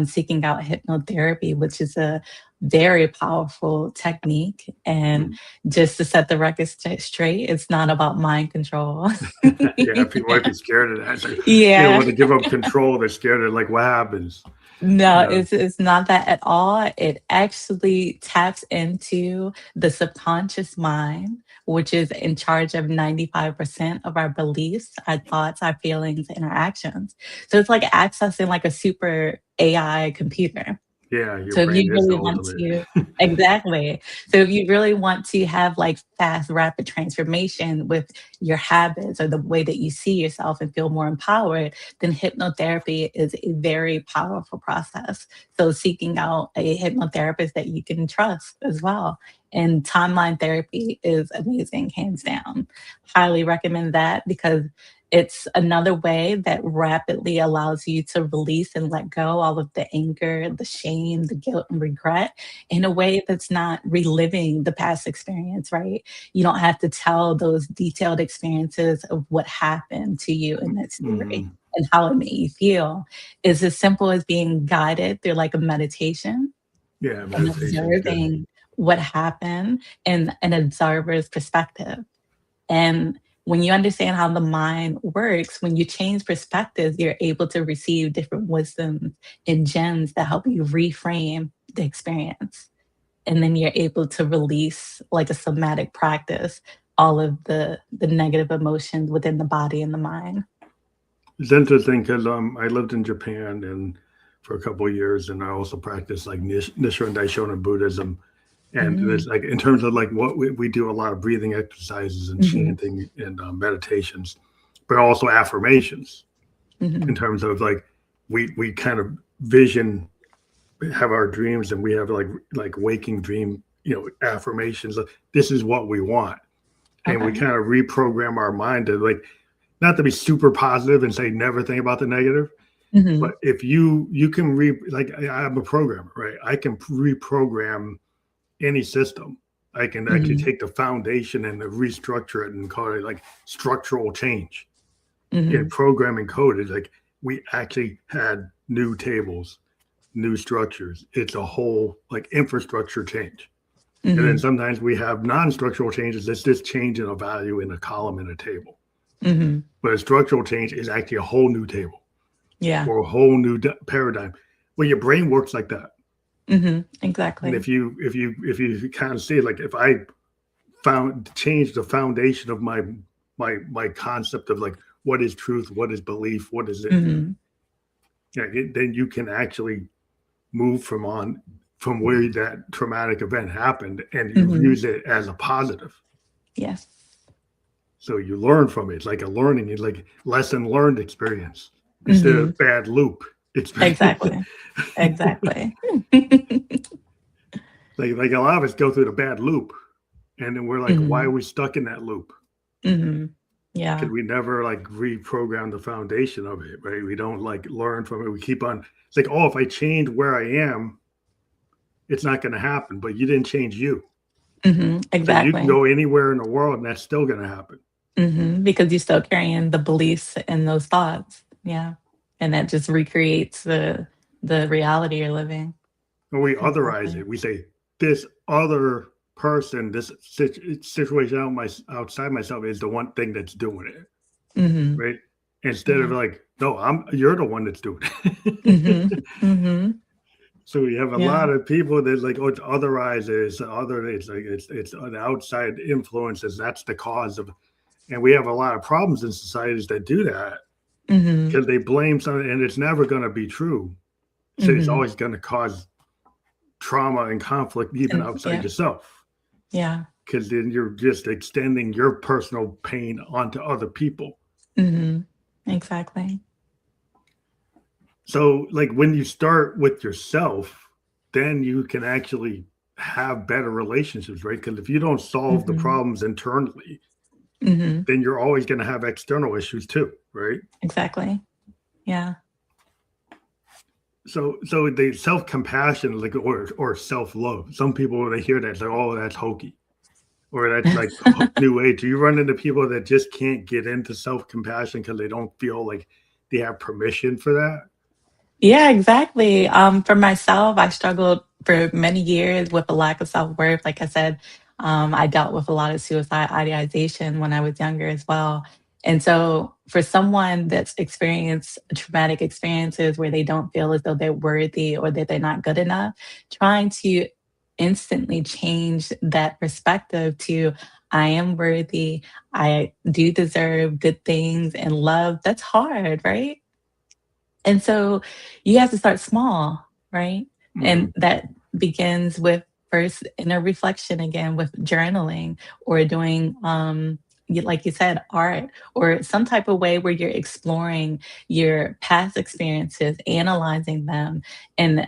Speaker 2: seeking out hypnotherapy, which is a very powerful technique. And
Speaker 1: Mm.
Speaker 2: just to set the record straight, it's not about mind control.
Speaker 1: Yeah, people might be scared of that. It's like,
Speaker 2: Yeah.
Speaker 1: when they give up control, they're scared of like what happens.
Speaker 2: No,
Speaker 1: Yeah.
Speaker 2: it's not that at all. It actually taps into the subconscious mind, which is in charge of 95% of our beliefs, our thoughts, our feelings, and our actions. So it's like accessing like a super AI computer.
Speaker 1: Yeah, your
Speaker 2: So if
Speaker 1: brain
Speaker 2: you
Speaker 1: is the
Speaker 2: really want
Speaker 1: ultimate.
Speaker 2: to exactly. So if you really want to have like fast, rapid transformation with your habits or the way that you see yourself and feel more empowered, then hypnotherapy is a very powerful process. So seeking out a hypnotherapist that you can trust as well. And timeline therapy is amazing, hands down. Highly recommend that because it's another way that rapidly allows you to release and let go all of the anger, the shame, the guilt, and regret in a way that's not reliving the past experience, right? You don't have to tell those detailed experiences of what happened to you in that story
Speaker 1: Mhm.
Speaker 2: and how it made you feel. It's as simple as being guided through like a meditation
Speaker 1: Yeah,
Speaker 2: and
Speaker 1: meditation's good.
Speaker 2: observing what happened in an observer's perspective. And when you understand how the mind works, when you change perspectives, you're able to receive different wisdoms and gems that help you reframe the experience. And then you're able to release, like a somatic practice, all of the negative emotions within the body and the mind.
Speaker 1: It's interesting because I lived in Japan and for a couple of years, and I also practiced like Nichiren Daishonin Buddhism. And
Speaker 2: Mm,
Speaker 1: there's like in terms of like what we do a lot of breathing exercises and
Speaker 2: mhm,
Speaker 1: chanting and meditations, but also affirmations in
Speaker 2: mhm.
Speaker 1: terms of like we kind of vision have our dreams and we have like waking dream affirmations like this is what we want, and we
Speaker 2: Okay.
Speaker 1: kind of reprogram our mind to like not to be super positive and say never think about the negative,
Speaker 2: Mhm.
Speaker 1: But if you can I'm a programmer, right? I can reprogram any system. I can actually
Speaker 2: Mhm.
Speaker 1: take the foundation and restructure it and call it like structural change. In
Speaker 2: Mhm.
Speaker 1: programming code, is like we actually had new tables, new structures. It's a whole like infrastructure change. And then
Speaker 2: Mhm.
Speaker 1: sometimes we have non-structural changes. It's just changing a value in a column in a table.
Speaker 2: Mhm.
Speaker 1: But a structural change is actually a whole new table
Speaker 2: Yeah.
Speaker 1: or a whole new paradigm. Well, your brain works like that.
Speaker 2: Mhm.
Speaker 1: And
Speaker 2: Exactly.
Speaker 1: if you kind of see, like, if I changed the foundation of my concept of like what is truth, what is belief, what is it,
Speaker 2: Mhm.
Speaker 1: then you can actually move from where that traumatic event happened, and you
Speaker 2: Mhm.
Speaker 1: use it as a positive.
Speaker 2: Yes.
Speaker 1: So you learn from it. It's like a learning, it's like lesson learned experience instead
Speaker 2: Mhm.
Speaker 1: of bad loop experience.
Speaker 2: Exactly. Exactly.
Speaker 1: Like a lot of us go through the bad loop, and then we're like, why are
Speaker 2: Mhm.
Speaker 1: we stuck in that loop?
Speaker 2: Mhm.
Speaker 1: Because
Speaker 2: Yeah.
Speaker 1: we never like reprogram the foundation of it, right? We don't like learn from it. We keep on. It's like, oh, if I change where I am, it's not going to happen. But you didn't change you,
Speaker 2: Mhm.
Speaker 1: so you can
Speaker 2: Exactly.
Speaker 1: go anywhere in the world, and that's still going to happen.
Speaker 2: Because you're still carrying the beliefs and those thoughts. Yeah. And that just recreates the reality you're living.
Speaker 1: When we otherize
Speaker 2: Exactly.
Speaker 1: it, we say this other person, this situation outside myself is the one thing that's doing it,
Speaker 2: Mhm.
Speaker 1: right? Instead of
Speaker 2: Yeah.
Speaker 1: like, no, you're the one that's doing
Speaker 2: Mhm.
Speaker 1: it.
Speaker 2: Mhm.
Speaker 1: So we have a
Speaker 2: Yeah.
Speaker 1: lot of people that like, oh, it's otherized, it's like it's an outside influences. That's the cause of, and we have a lot of problems in societies that do that
Speaker 2: Mhm.
Speaker 1: because they blame something, and it's never going to be true. So it's
Speaker 2: Mhm.
Speaker 1: always going to cause trauma and conflict even
Speaker 2: And
Speaker 1: outside
Speaker 2: yeah.
Speaker 1: yourself,
Speaker 2: Yeah.
Speaker 1: because then you're just extending your personal pain onto other people.
Speaker 2: Mhm. Exactly.
Speaker 1: So like when you start with yourself, then you can actually have better relationships, right? Because if you don't solve the
Speaker 2: Mhm.
Speaker 1: problems internally,
Speaker 2: Mhm.
Speaker 1: then you're always going to have external issues too, right?
Speaker 2: Exactly. Yeah.
Speaker 1: So the self-compassion, like, or self-love, some people, when they hear that, say, oh, that's hokey, or that's like new age. Do you run into people that just can't get into self-compassion because they don't feel like they have permission for that?
Speaker 2: Yeah, exactly. For myself, I struggled for many years with a lack of self-worth. Like I said, I dealt with a lot of suicide ideation when I was younger as well. And so for someone that's experienced traumatic experiences where they don't feel as though they're worthy or that they're not good enough, trying to instantly change that perspective to I am worthy, I do deserve good things and love, that's hard, right? And so you have to start small, right?
Speaker 1: Mm-hmm.
Speaker 2: And that begins with first inner reflection again with journaling or doing like you said, art or some type of way where you're exploring your past experiences, analyzing them, and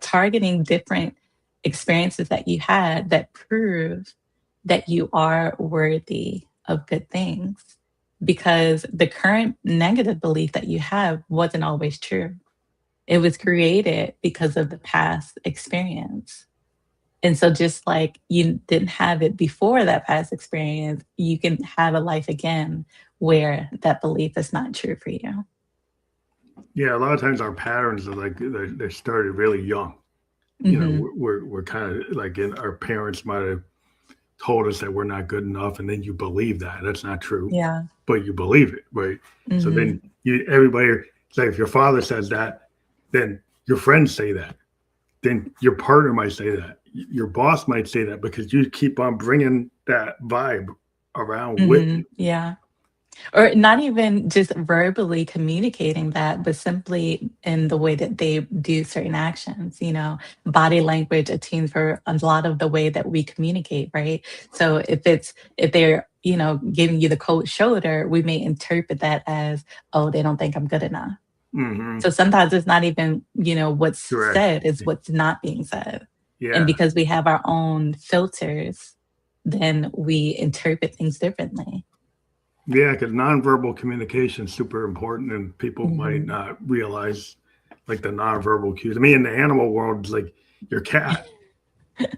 Speaker 2: targeting different experiences that you had that prove that you are worthy of good things because the current negative belief that you have wasn't always true. It was created because of the past experience. And so, just like you didn't have it before that past experience, you can have a life again where that belief is not true for you.
Speaker 1: Yeah, a lot of times our patterns are like they started really young.
Speaker 2: Hmm.
Speaker 1: We're kind of like our parents might have told us that we're not good enough, and then you believe that that's not true,
Speaker 2: Yeah.
Speaker 1: but you believe it, right? So
Speaker 2: Hmm.
Speaker 1: then everybody, say if your father says that, then your friends say that, then your partner might say that, your boss might say that, because you keep on bringing that vibe around with
Speaker 2: Hmm.
Speaker 1: you.
Speaker 2: Yeah. Or not even just verbally communicating that, but simply in the way that they do certain actions, body language attunes for a lot of the way that we communicate, right? So if they're, giving you the cold shoulder, we may interpret that as, oh, they don't think I'm good enough.
Speaker 1: Hmm.
Speaker 2: So sometimes it's not even, what's
Speaker 1: Correct.
Speaker 2: said, it's what's not being said. And
Speaker 1: Yeah.
Speaker 2: because we have our own filters, then we interpret things differently.
Speaker 1: Yeah, because nonverbal communication is super important, and people might
Speaker 2: Hmm.
Speaker 1: not realize like the nonverbal cues. I mean, in the animal world, it's like your cat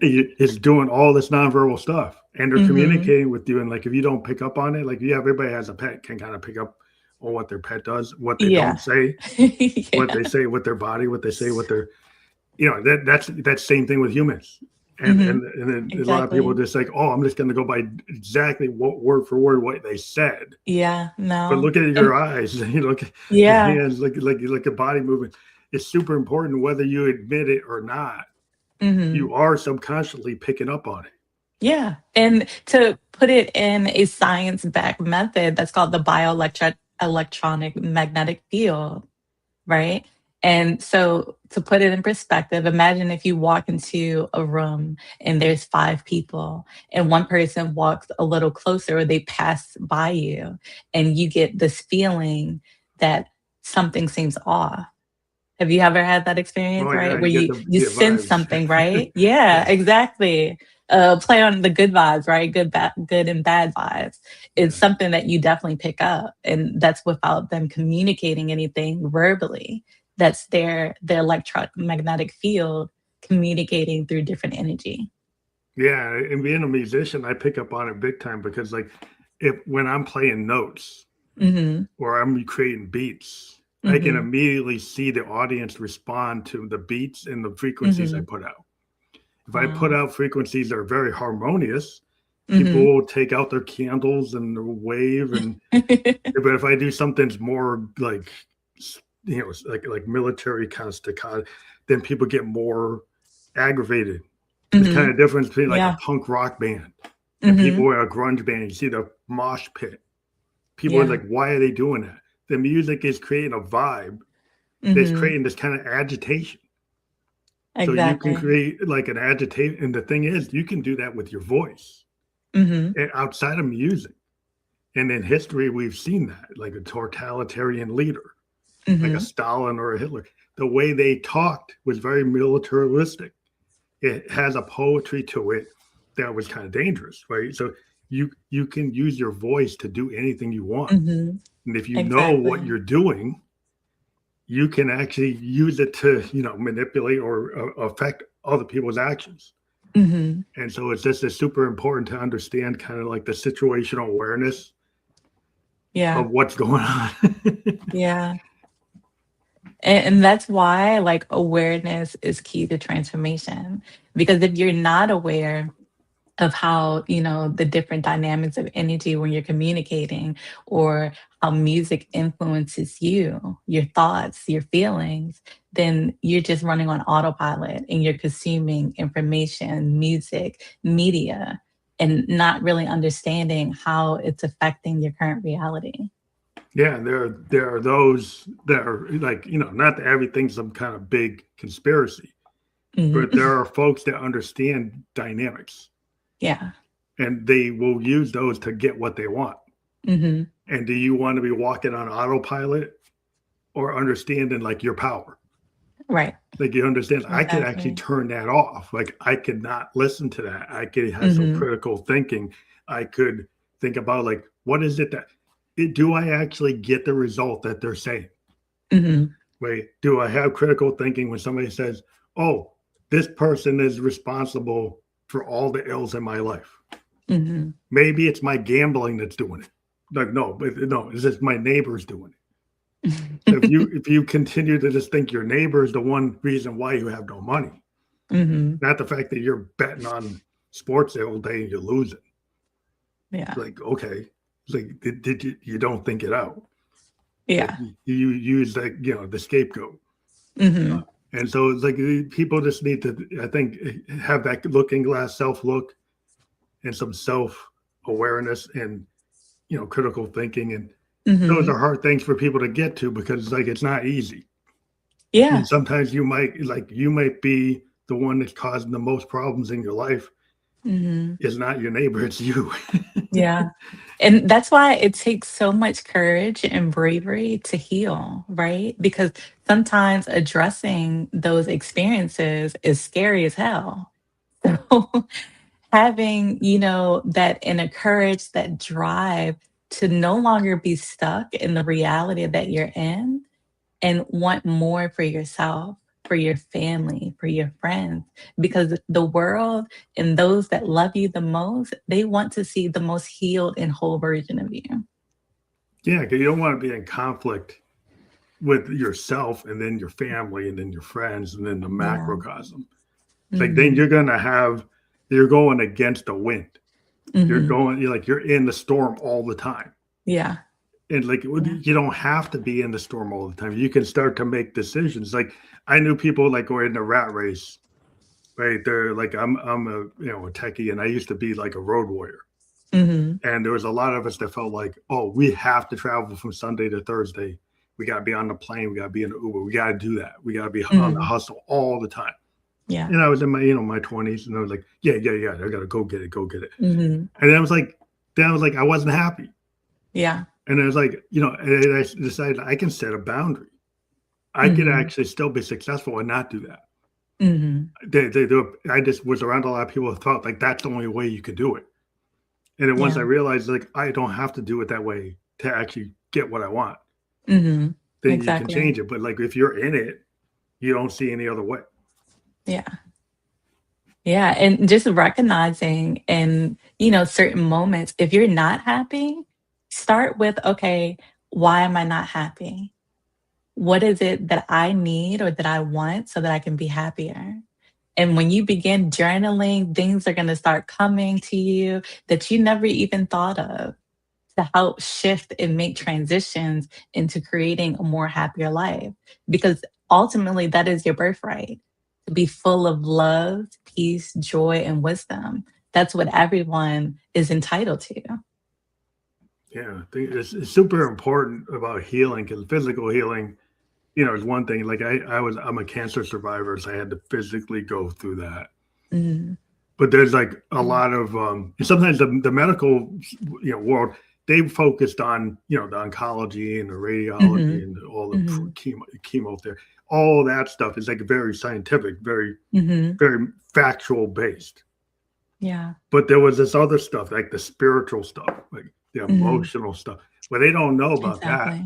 Speaker 1: is doing all this nonverbal stuff, and they're
Speaker 2: Hmm.
Speaker 1: communicating with you. And like, if you don't pick up on it, like, yeah, everybody has a pet can kind of pick up on what their pet does, what they don't
Speaker 2: Yeah.
Speaker 1: say, what
Speaker 2: Yeah.
Speaker 1: they say with their body, what they say with their, that's same thing with humans. And
Speaker 2: Hmm.
Speaker 1: and and then a lot of people
Speaker 2: Exactly.
Speaker 1: just like, oh, I'm just going to go by exactly what word for word what they said.
Speaker 2: Yeah.
Speaker 1: But
Speaker 2: No.
Speaker 1: look at
Speaker 2: And
Speaker 1: your eyes, you look at your
Speaker 2: yeah.
Speaker 1: hands, like a body movement. It's super important whether you admit it or not.
Speaker 2: Hmm.
Speaker 1: You are subconsciously picking up on it.
Speaker 2: Yeah. And to put it in a science-backed method, that's called the bioelectric electronic magnetic field, right? And so to put it in perspective, imagine if you walk into a room and there's five people and one person walks a little closer or they pass by you and you get this feeling that something seems off. Have you ever had that experience,
Speaker 1: Oh yeah,
Speaker 2: right? Where
Speaker 1: you get
Speaker 2: you
Speaker 1: the
Speaker 2: sense
Speaker 1: vibes.
Speaker 2: something, right? Yeah,
Speaker 1: Yeah,
Speaker 2: exactly. Play on the good vibes, right? Good and bad vibes. It's
Speaker 1: yeah,
Speaker 2: something that you definitely pick up, and that's without them communicating anything verbally. That's their electromagnetic field communicating through different energy.
Speaker 1: yeah. And being a musician, I pick up on it big time because like if when I'm playing notes
Speaker 2: Mhm.
Speaker 1: or I'm creating beats, I can
Speaker 2: Mhm.
Speaker 1: immediately see the audience respond to the beats and the frequencies I
Speaker 2: Mhm.
Speaker 1: put out. If I put
Speaker 2: Wow.
Speaker 1: out frequencies that are very harmonious, people
Speaker 2: Mhm.
Speaker 1: will take out their candles and wave. And but if I do something more like like military kind of staccato, then people get more aggravated. There's kind
Speaker 2: Mhm.
Speaker 1: of difference between like a
Speaker 2: Yeah.
Speaker 1: punk rock band and people
Speaker 2: Mhm.
Speaker 1: in a grunge band. You see the mosh pit. People are
Speaker 2: Yeah.
Speaker 1: like, why are they doing that? The music is creating a vibe that's
Speaker 2: Mhm.
Speaker 1: creating this kind of agitation. So you can
Speaker 2: Exactly.
Speaker 1: create like an agitation. And the thing is, you can do that with your voice
Speaker 2: Mhm.
Speaker 1: outside of music. And in history, we've seen that, like a totalitarian leader, like a
Speaker 2: Mhm.
Speaker 1: Stalin or a Hitler. The way they talked was very militaristic. It has a poetry to it that was kind of dangerous, right? So you can use your voice to do anything you want.
Speaker 2: Mhm.
Speaker 1: And if you know what
Speaker 2: Exactly.
Speaker 1: you're doing, you can actually use it to, manipulate or affect other people's actions.
Speaker 2: Mhm.
Speaker 1: And so it's super important to understand kind of like the situational awareness
Speaker 2: Yeah.
Speaker 1: of what's going on.
Speaker 2: Yeah. And that's why, like, awareness is key to transformation. Because if you're not aware of how, the different dynamics of energy when you're communicating, or how music influences you, your thoughts, your feelings, then you're just running on autopilot and you're consuming information, music, media, and not really understanding how it's affecting your current reality.
Speaker 1: Yeah, there are those that are like, not that everything's some kind of big conspiracy,
Speaker 2: Mhm.
Speaker 1: but there are folks that understand dynamics
Speaker 2: Yeah.
Speaker 1: and they will use those to get what they want.
Speaker 2: Mhm.
Speaker 1: And do you want to be walking on autopilot or understanding like your power?
Speaker 2: Right.
Speaker 1: Like you understand, I could actually
Speaker 2: Exactly.
Speaker 1: turn that off. Like I could not listen to that. I could have some
Speaker 2: Mhm.
Speaker 1: critical thinking. I could think about like, what is it that do I actually get the result that they're saying?
Speaker 2: Mhm.
Speaker 1: Right? Do I have critical thinking when somebody says, "Oh, this person is responsible for all the ills in my life"?
Speaker 2: Mhm.
Speaker 1: Maybe it's my gambling that's doing it. Like, no, but no, it's just my neighbor's doing it. If you continue to just think your neighbor is the one reason why you have no money,
Speaker 2: Mhm.
Speaker 1: not the fact that you're betting on sports all day and you're losing.
Speaker 2: Yeah.
Speaker 1: Like, okay, it's like did you don't think it out? Like
Speaker 2: Yeah.
Speaker 1: you use like the scapegoat. Uh,
Speaker 2: Mhm.
Speaker 1: and so it's like people just need to, I think, have that looking glass self look and some self awareness and critical thinking. And those
Speaker 2: Mhm.
Speaker 1: are hard things for people to get to because like it's not easy.
Speaker 2: Yeah.
Speaker 1: And sometimes you might be the one that's causing the most problems in your life.
Speaker 2: Mhm.
Speaker 1: It's not your neighbor, it's you.
Speaker 2: Yeah. And that's why it takes so much courage and bravery to heal, right? Because sometimes addressing those experiences is scary as hell. So having, that inner courage, that drive to no longer be stuck in the reality that you're in and want more for yourself, for your family, for your friends, because the world and those that love you the most, they want to see the most healed and whole version of you.
Speaker 1: Yeah, because you don't want to be in conflict with yourself and then your family and then your friends and then the
Speaker 2: Yeah.
Speaker 1: macrocosm. It's like then you're going against the wind. You're in the storm all the time.
Speaker 2: Yeah.
Speaker 1: And like
Speaker 2: Yeah.
Speaker 1: you don't have to be in the storm all the time. You can start to make decisions. Like I knew people like were in the rat race, right? They're like I'm a a techie, and I used to be like a road warrior.
Speaker 2: Mm-hmm.
Speaker 1: And there was a lot of us that felt like, oh, we have to travel from Sunday to Thursday. We got to be on the plane. We got to be in the Uber. We got to do that. We got to be on the hustle all the time.
Speaker 2: Yeah.
Speaker 1: And I was in my, my 20s, and I was like, yeah. I got to go get it.
Speaker 2: Mm-hmm.
Speaker 1: And then I was like, I wasn't happy.
Speaker 2: Yeah.
Speaker 1: And I was like, and I decided I can set a boundary. I could actually still be successful and not do that. I just was around a lot of people who thought like that's the only way you could do it. And then once I realized like I don't have to do it that way to actually get what I want, then you can change it. But like if you're in it, you don't see any other way.
Speaker 2: Yeah. Yeah. And just recognizing in, certain moments, if you're not happy, start with, okay, why am I not happy? What is it that I need or that I want so that I can be happier? And when you begin journaling, things are going to start coming to you that you never even thought of to help shift and make transitions into creating a more happier life. Because ultimately, that is your birthright, to be full of love, peace, joy, and wisdom. That's what everyone is entitled to.
Speaker 1: Yeah, I think it's super important about healing, because physical healing, is one thing. Like I'm a cancer survivor, so I had to physically go through that. But there's like a lot of sometimes the medical world, they focused on the oncology and the radiology and all the chemotherapy. All that stuff is like very scientific, very very factual based.
Speaker 2: Yeah.
Speaker 1: But there was this other stuff, like the spiritual stuff, like the emotional stuff, where they don't know about that.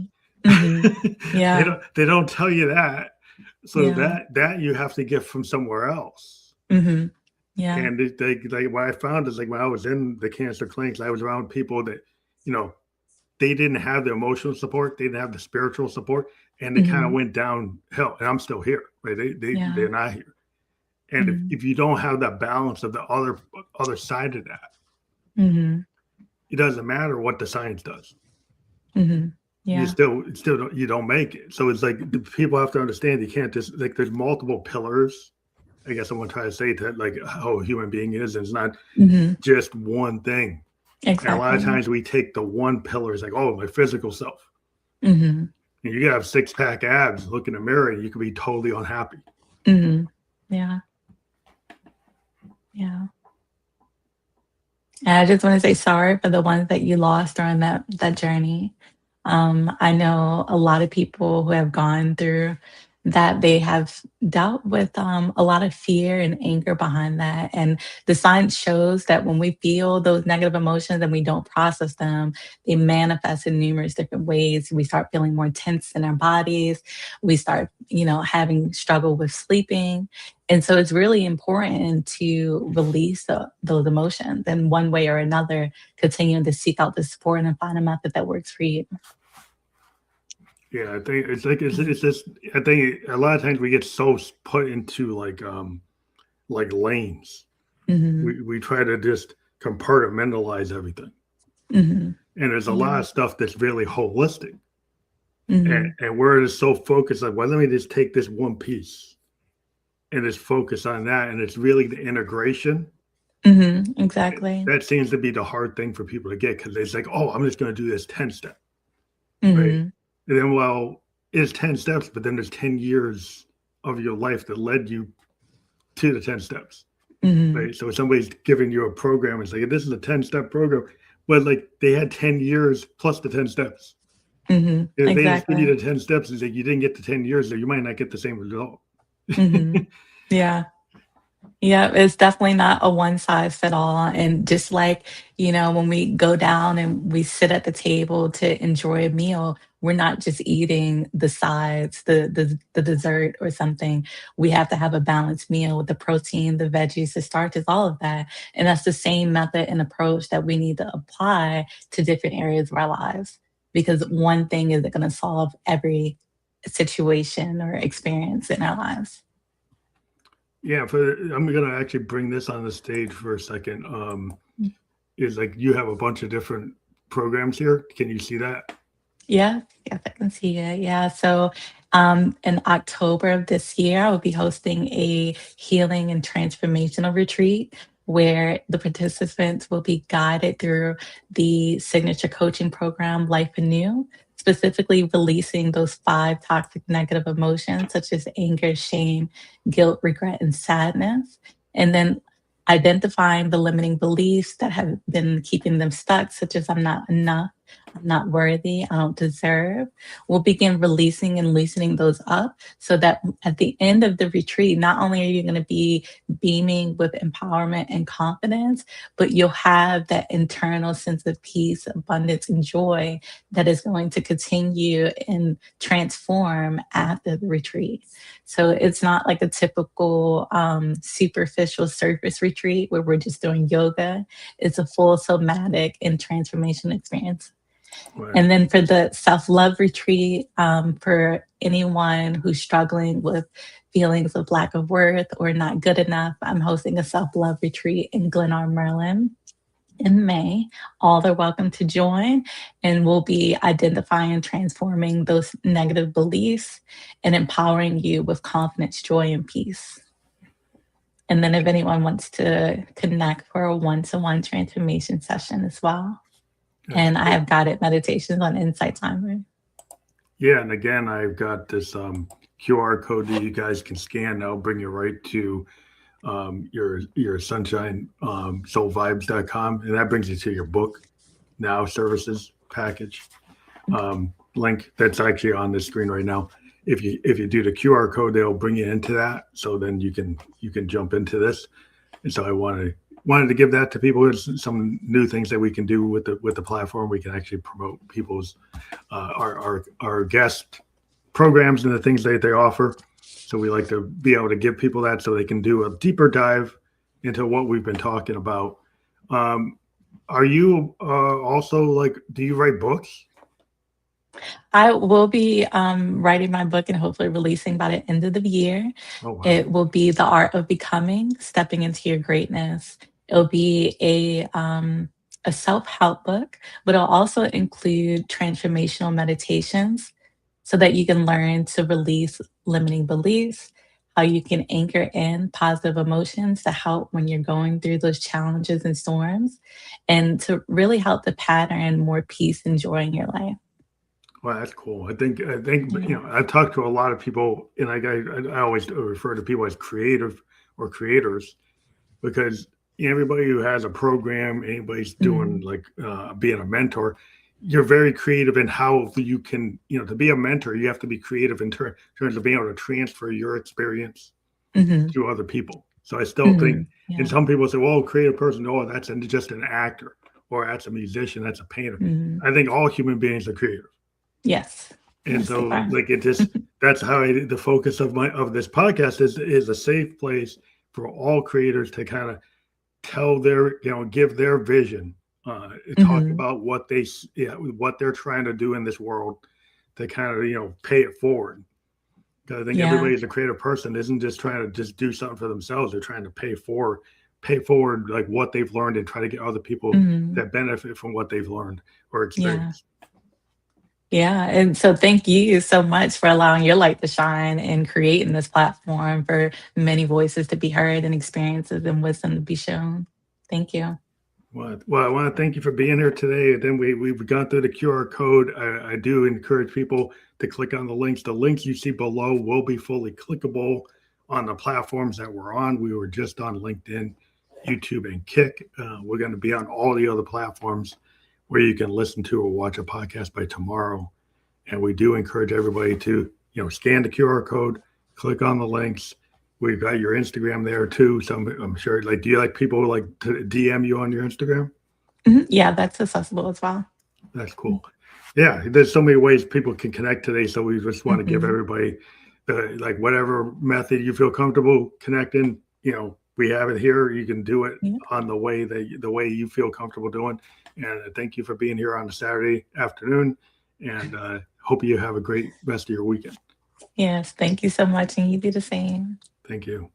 Speaker 2: Yeah.
Speaker 1: They don't tell you that. So
Speaker 2: Yeah.
Speaker 1: that you have to get from somewhere else.
Speaker 2: Yeah.
Speaker 1: And what I found is like when I was in the cancer clinics, I was around people that, they didn't have the emotional support, they didn't have the spiritual support, and they kind of went downhill. And I'm still here, right? They're not here. And if you don't have that balance of the other side of that, it doesn't matter what the science does.
Speaker 2: Yeah.
Speaker 1: You don't make it. So it's like the people have to understand you can't just like there's multiple pillars. I guess I want to try to say that like how a human being is, and it's not just one thing.
Speaker 2: Exactly.
Speaker 1: And a lot of times we take the one pillar as like, oh, my physical self. And you can have 6-pack abs, look in the mirror, and you can be totally unhappy.
Speaker 2: Yeah. Yeah. And I just want to say sorry for the ones that you lost during that journey. I know a lot of people who have gone through that, they have dealt with a lot of fear and anger behind that. And the science shows that when we feel those negative emotions and we don't process them, they manifest in numerous different ways. We start feeling more tense in our bodies. We start, having struggle with sleeping. And so it's really important to release those emotions and one way or another, continue to seek out the support and find a method that works for you.
Speaker 1: Yeah, I think it's just I think a lot of times we get so put into like lanes. We try to just compartmentalize everything. And there's a lot of stuff that's really holistic. And we're just so focused on, well, let me just take this one piece and just focus on that. And it's really the integration.
Speaker 2: Exactly.
Speaker 1: That seems to be the hard thing for people to get, because it's like, oh, I'm just going to do this 10 step. Right. And then, well, it's 10 steps, but then there's 10 years of your life that led you to the 10 steps. Right. So if somebody's giving you a program and saying, this is a 10-step program, but like they had 10 years plus the 10 steps. If they just give you the 10 steps and say you didn't get the 10 years there, you might not get the same result.
Speaker 2: Yeah. Yeah, it's definitely not a one size fit all. And just like, when we go down and we sit at the table to enjoy a meal, we're not just eating the sides, the dessert or something. We have to have a balanced meal with the protein, the veggies, the starches, all of that. And that's the same method and approach that we need to apply to different areas of our lives. Because one thing isn't going to solve every situation or experience in our lives.
Speaker 1: Yeah, I'm gonna actually bring this on the stage for a second. Is like you have a bunch of different programs here. Can you see that?
Speaker 2: Yeah, yes, I can see it. Yeah. So in October of this year, I will be hosting a healing and transformational retreat where the participants will be guided through the signature coaching program, Life Anew, specifically releasing those 5 toxic negative emotions such as anger, shame, guilt, regret, and sadness. And then identifying the limiting beliefs that have been keeping them stuck, such as I'm not enough. I'm not worthy, I don't deserve. We'll begin releasing and loosening those up so that at the end of the retreat, not only are you going to be beaming with empowerment and confidence, but you'll have that internal sense of peace, abundance, and joy that is going to continue and transform after the retreat. So it's not like a typical superficial surface retreat where we're just doing yoga. It's a full somatic and transformation experience.
Speaker 1: Right.
Speaker 2: And then for the self love retreat, for anyone who's struggling with feelings of lack of worth or not good enough, I'm hosting a self love retreat in Glenarm, Maryland in May. All are welcome to join, and we'll be identifying and transforming those negative beliefs and empowering you with confidence, joy, and peace. And then if anyone wants to connect for a one-to-one transformation session as well.
Speaker 1: That's
Speaker 2: And I
Speaker 1: cool.
Speaker 2: have guided meditations on Insight Timer.
Speaker 1: Yeah, and again, I've got this QR code that you guys can scan. That'll bring you right to your sunshine soulvibes.com, and that brings you to your book now services package link that's actually on the screen right now. If you do the QR code, they'll bring you into that, so then you can jump into this. And so I wanted to give that to people. There's some new things that we can do with the platform. We can actually promote people's our guest programs and the things that they offer. So we like to be able to give people that so they can do a deeper dive into what we've been talking about. Are you also like, do you write books?
Speaker 2: I will be writing my book and hopefully releasing by the end of the year.
Speaker 1: Oh, wow.
Speaker 2: It will be The Art of Becoming, Stepping into Your Greatness. It'll be a self-help book, but it'll also include transformational meditations so that you can learn to release limiting beliefs, how you can anchor in positive emotions to help when you're going through those challenges and storms, and to really help to pattern more peace and joy in your life.
Speaker 1: Well, that's cool. I think
Speaker 2: Yeah.
Speaker 1: I've talked to a lot of people, and I always refer to people as creative or creators, because everybody who has a program, anybody's doing
Speaker 2: Mhm.
Speaker 1: like being a mentor, you're very creative in how you can, to be a mentor, you have to be creative in terms of being able to transfer your experience
Speaker 2: Mhm.
Speaker 1: to other people. So I still think,
Speaker 2: Mhm.
Speaker 1: and
Speaker 2: Yeah.
Speaker 1: some people say, well, creative person, oh, that's just an actor, or that's a musician, that's a painter.
Speaker 2: Mhm.
Speaker 1: I think all human beings are creative.
Speaker 2: Yes.
Speaker 1: And
Speaker 2: Yes, they
Speaker 1: so
Speaker 2: are.
Speaker 1: like it just, that's how the focus of this podcast is a safe place for all creators to kind of tell their, give their vision, talk
Speaker 2: Mhm.
Speaker 1: about what they're trying to do in this world, to kind of, pay it forward. Because I think
Speaker 2: Yeah.
Speaker 1: everybody is a creative person isn't just trying to just do something for themselves. They're trying to pay forward like what they've learned, and try to get other people
Speaker 2: Mhm.
Speaker 1: that benefit from what they've learned or
Speaker 2: Yeah.
Speaker 1: experienced.
Speaker 2: Yeah. And so thank you so much for allowing your light to shine and creating this platform for many voices to be heard and experiences and wisdom to be shown. Thank you.
Speaker 1: Well, I want to thank you for being here today. And then we've gone through the QR code. I do encourage people to click on the links. The links you see below will be fully clickable on the platforms that we're on. We were just on LinkedIn, YouTube, and Kick. We're going to be on all the other platforms where you can listen to or watch a podcast by tomorrow. And we do encourage everybody to, scan the QR code, click on the links, We've got your Instagram there too. So I'm sure, like, do you like people like to DM you on your Instagram?
Speaker 2: Yeah, that's accessible as well.
Speaker 1: That's cool. Yeah, there's so many ways people can connect today. So we just want to give
Speaker 2: Mhm.
Speaker 1: everybody like whatever method you feel comfortable connecting. We have it here. You can do it
Speaker 2: Yeah.
Speaker 1: on the way you feel comfortable doing. And thank you for being here on a Saturday afternoon. And hope you have a great rest of your weekend.
Speaker 2: Yes, thank you so much, and you do the same.
Speaker 1: Thank you.